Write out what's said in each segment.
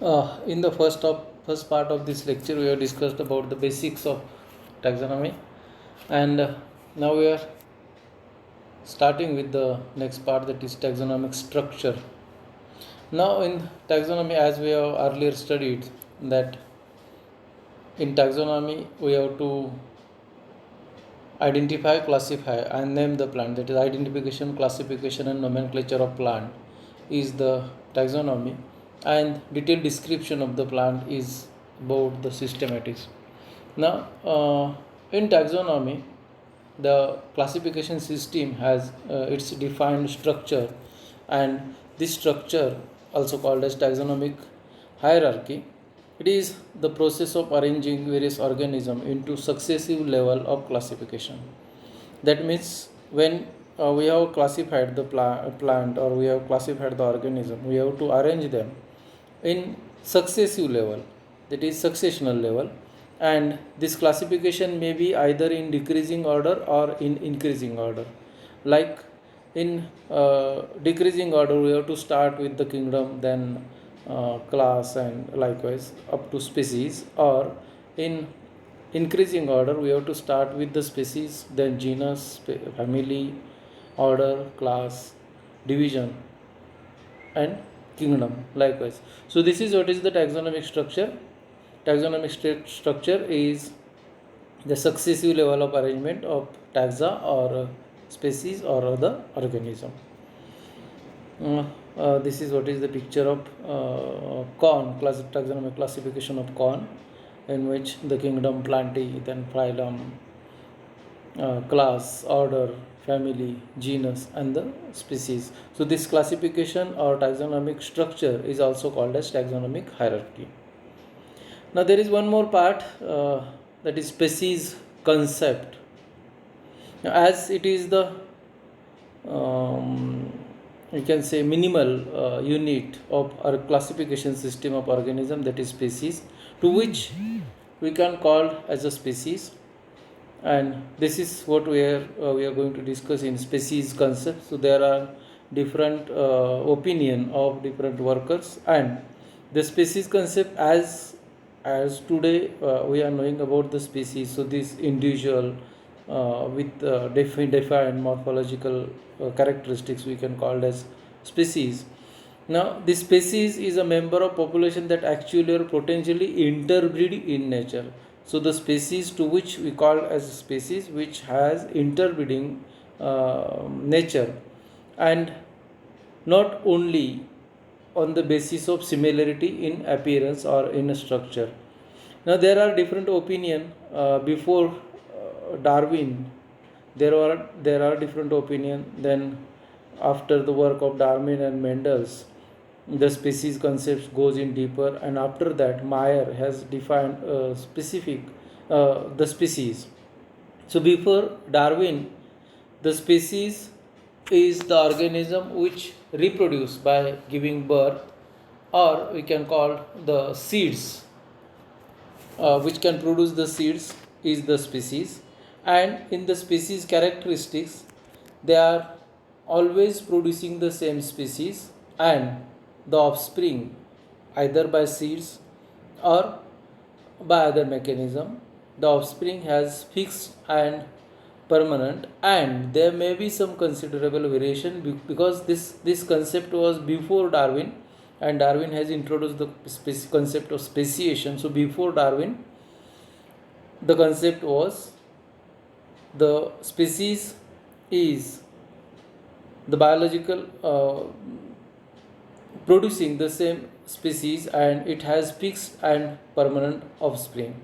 In the first part of this lecture, we have discussed about the basics of taxonomy, and now we are starting with the next part, that is taxonomic structure. Now, in taxonomy, as we have earlier studied, that in taxonomy we have to identify, classify, and name the plant. That is, identification, classification, and nomenclature of plant is the taxonomy, and detailed description of the plant is about the systematics. Now, in taxonomy, the classification system has its defined structure, and this structure, also called as taxonomic hierarchy, it is the process of arranging various organisms into successive level of classification. That means when we have classified the plant, or we have classified the organism, we have to arrange them in successive level, that is successional level, and this classification may be either in decreasing order or in increasing order. Like in decreasing order, we have to start with the kingdom, then class, and likewise up to species. Or in increasing order, we have to start with the species, then genus, family, order, class, division, and kingdom likewise. So this is what is the taxonomic structure. Taxonomic structure is the successive level of arrangement of taxa, or species, or other organism. This is what is the picture of corn, taxonomic classification of corn, in which the kingdom, plantae, then phylum, class, order, family, genus, and the species. So this classification or taxonomic structure is also called as taxonomic hierarchy. Now there is one more part, that is species concept. Now, as it is the you can say minimal unit of our classification system of organism, that is species, to which we can call as a species, and this is what we are going to discuss in species concept. So there are different opinion of different workers, and the species concept, as today we are knowing about the species. So this individual with defined morphological characteristics, we can call as species. Now this species is a member of population that actually or potentially interbreed in nature. So the species to which we call as species which has interbreeding nature, and not only on the basis of similarity in appearance or in structure. Now there are different opinion before Darwin. There are different opinion. Then after the work of Darwin and Mendel's, the species concept goes in deeper, and after that Meyer has defined specific the species. So before Darwin, the species is the organism which reproduce by giving birth, or we can call the seeds, which can produce the seeds, is the species. And in the species characteristics, they are always producing the same species, and the offspring, either by seeds or by other mechanism, the offspring has fixed and permanent, and there may be some considerable variation because this concept was before Darwin, and Darwin has introduced the concept of speciation. So before Darwin, the concept was the species is the biological producing the same species, and it has fixed and permanent offspring.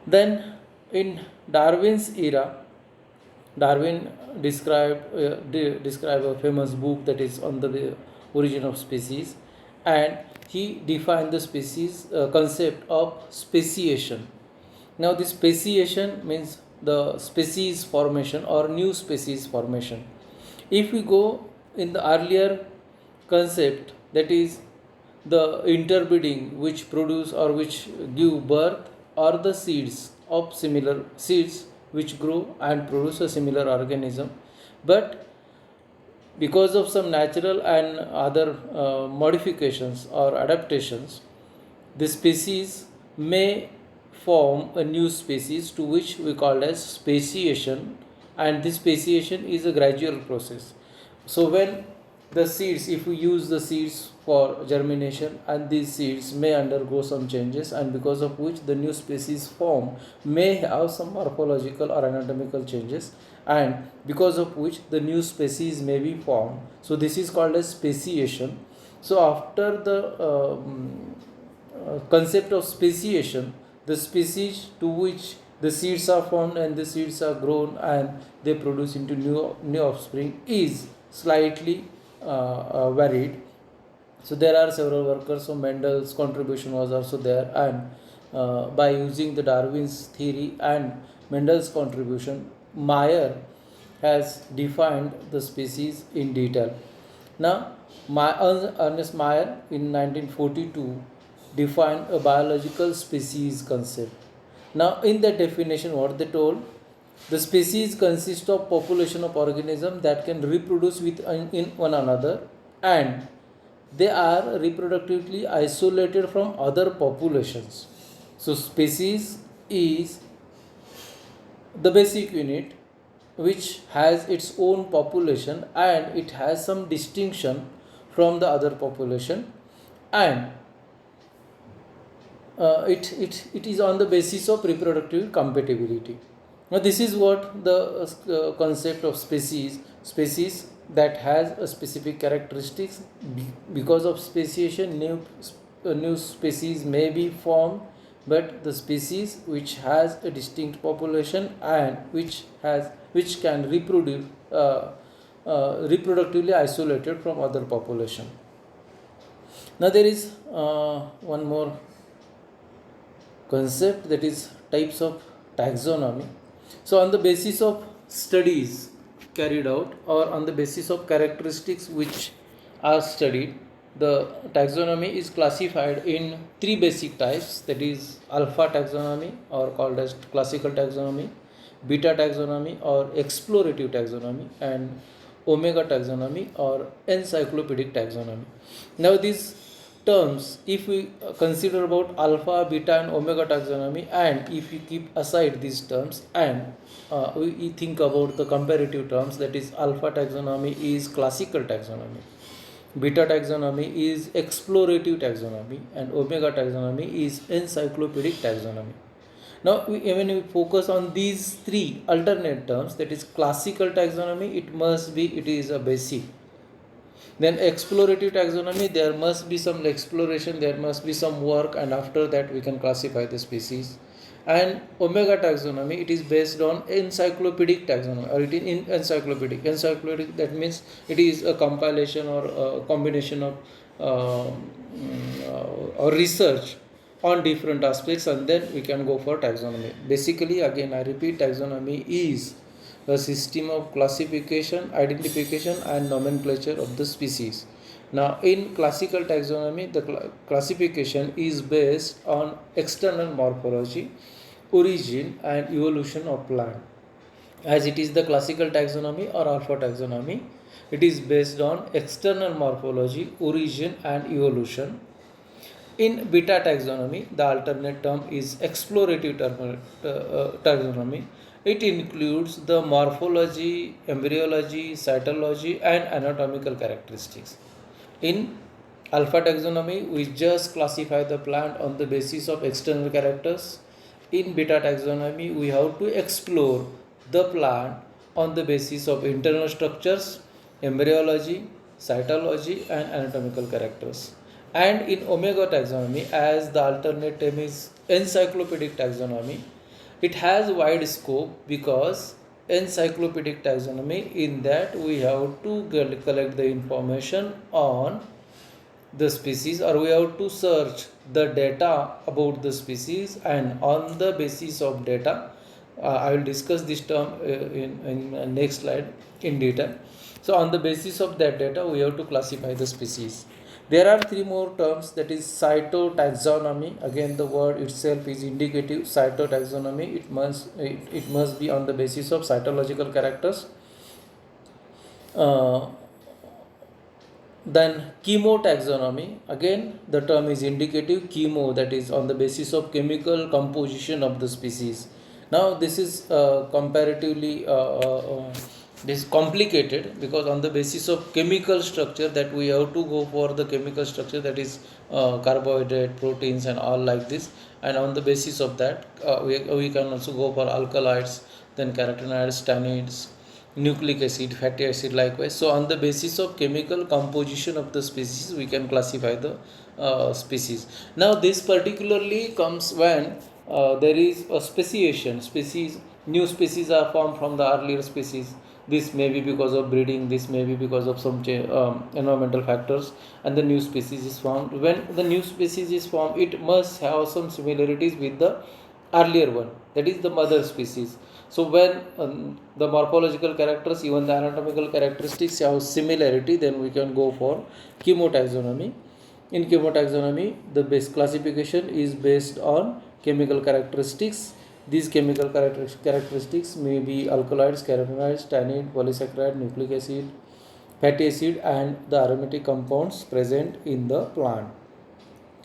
Then in Darwin's era, Darwin described a famous book that is on the origin of species, and he defined the species concept of speciation. Now this speciation means the species formation or new species formation. If we go in the earlier concept, that is the interbreeding which produce or which give birth, or the seeds of similar seeds which grow and produce a similar organism. But Because of some natural and other modifications or adaptations, the species may form a new species, to which we call as speciation, and this speciation is a gradual process. So when the seeds, if we use the seeds for germination, and these seeds may undergo some changes, and because of which the new species form may have some morphological or anatomical changes, and because of which the new species may be formed. So this is called as speciation. So after the concept of speciation, the species to which the seeds are formed and the seeds are grown and they produce into new offspring is slightly varied. So there are several workers. So Mendel's contribution was also there, and by using the Darwin's theory and Mendel's contribution, Meyer has defined the species in detail. Now, Ernest Mayr in 1942 defined a biological species concept. Now, in that definition, what they told, the species consist of population of organisms that can reproduce with in one another, and they are reproductively isolated from other populations. So, species is the basic unit which has its own population and it has some distinction from the other population, and it is on the basis of reproductive compatibility. Now this is what the concept of species that has a specific characteristics. Because of speciation, new species may be formed, but the species which has a distinct population and which can reproduce reproductively isolated from other population. Now there is one more concept, that is types of taxonomy. So on the basis of studies carried out or on the basis of characteristics which are studied, the taxonomy is classified in three basic types, that is alpha taxonomy or called as classical taxonomy, beta taxonomy or explorative taxonomy, and omega taxonomy or encyclopedic taxonomy. Now these terms, if we consider about alpha, beta and omega taxonomy, and if we keep aside these terms and we think about the comparative terms, that is alpha taxonomy is classical taxonomy, beta taxonomy is explorative taxonomy, and omega taxonomy is encyclopedic taxonomy. Now when we focus on these three alternate terms, that is classical taxonomy, it is a basic. Then explorative taxonomy, there must be some exploration, there must be some work, and after that we can classify the species. And omega taxonomy, it is based on encyclopedic taxonomy, or it is in encyclopedic, that means it is a compilation or a combination of or research on different aspects, and then we can go for taxonomy. Basically, again I repeat, taxonomy is a system of classification, identification and nomenclature of the species. Now in classical taxonomy, the classification is based on external morphology, origin and evolution of plant. As it is the classical taxonomy or alpha taxonomy, it is based on external morphology, origin and evolution. In beta taxonomy, the alternate term is explorative taxonomy. It includes the morphology, embryology, cytology and anatomical characteristics. In alpha taxonomy, we just classify the plant on the basis of external characters. In beta taxonomy, we have to explore the plant on the basis of internal structures, embryology, cytology and anatomical characters. And in omega taxonomy, as the alternate term is encyclopedic taxonomy, it has wide scope, because encyclopedic taxonomy, in that we have to collect the information on the species, or we have to search the data about the species, and on the basis of data, I will discuss this term in next slide in detail. So on the basis of that data, we have to classify the species. There are three more terms, that is cytotaxonomy. Again, the word itself is indicative. Cytotaxonomy, it must be on the basis of cytological characters. Then chemotaxonomy, again the term is indicative. Chemo, that is on the basis of chemical composition of the species. Now this is comparatively this complicated, because on the basis of chemical structure that we have to go for the chemical structure, that is carbohydrate, proteins and all like this, and on the basis of that we can also go for alkaloids, then carotenoids, tannids, nucleic acid, fatty acid likewise. So on the basis of chemical composition of the species we can classify the species. Now this particularly comes when there is a speciation, new species are formed from the earlier species. This may be because of breeding, this may be because of some environmental factors, and the new species is formed. When the new species is formed, it must have some similarities with the earlier one, that is the mother species. So when the morphological characters, even the anatomical characteristics have similarity, then we can go for chemotaxonomy. In chemotaxonomy, the base classification is based on chemical characteristics. These chemical characteristics may be alkaloids, carotenoids, tannid, polysaccharide, nucleic acid, fatty acid, and the aromatic compounds present in the plant.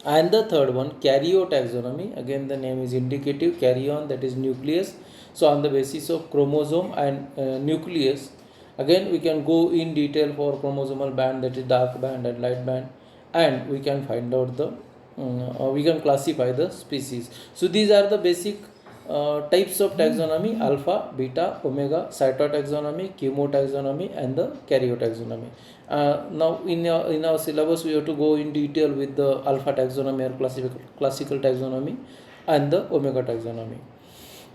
And the third one, karyotaxonomy, again the name is indicative. Karyon, that is nucleus. So on the basis of chromosome and nucleus, again we can go in detail for chromosomal band, that is dark band and light band, and we can find out the we can classify the species. So these are the basic types of taxonomy: alpha, beta, omega, cytotaxonomy, chemotaxonomy, and the karyotaxonomy. Now in our syllabus we have to go in detail with the alpha taxonomy or classical taxonomy and the omega taxonomy.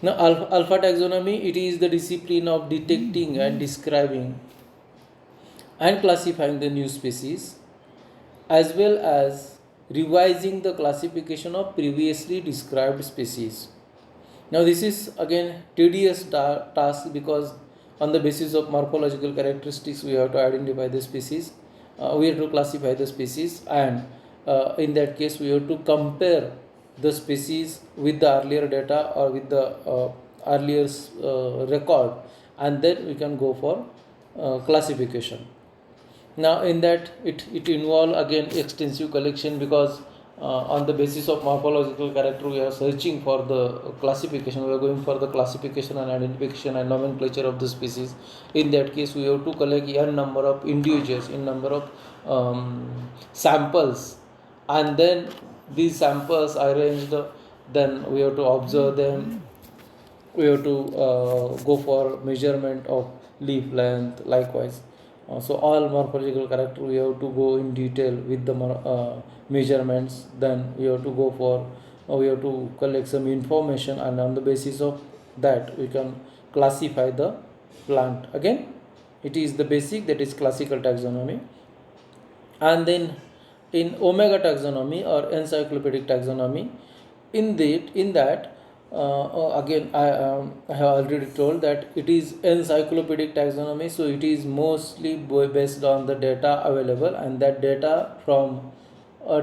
Now alpha taxonomy, it is the discipline of detecting and describing and classifying the new species, as well as revising the classification of previously described species. Now this is again tedious task, because on the basis of morphological characteristics we have to identify the species, we have to classify the species, and in that case we have to compare the species with the earlier data or with the earlier record, and then we can go for classification. Now in that it involve again extensive collection, because on the basis of morphological character we are searching for the classification, we are going for the classification and identification and nomenclature of the species. In that case we have to collect n number of individuals, in number of samples, and then these samples are arranged, then we have to observe them, we have to go for measurement of leaf length likewise. So all morphological character we have to go in detail with the measurements, then we have to go for we have to collect some information, and on the basis of that we can classify the plant. Again it is the basic, that is classical taxonomy. And then in omega taxonomy or encyclopedic taxonomy, in that again I have already told that it is encyclopedic taxonomy, so it is mostly based on the data available, and that data from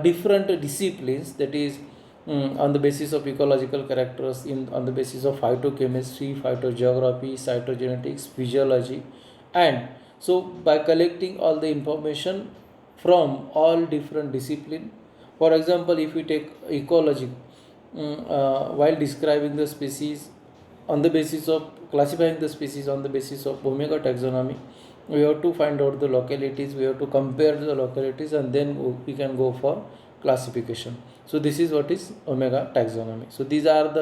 different disciplines, that is on the basis of ecological characters, on the basis of phytochemistry, phytogeography, cytogenetics, physiology, and so by collecting all the information from all different discipline. For example, if we take ecology, while describing the species, on the basis of classifying the species on the basis of omega taxonomy, we have to find out the localities, we have to compare the localities, and then we can go for classification. So this is what is omega taxonomy. So these are the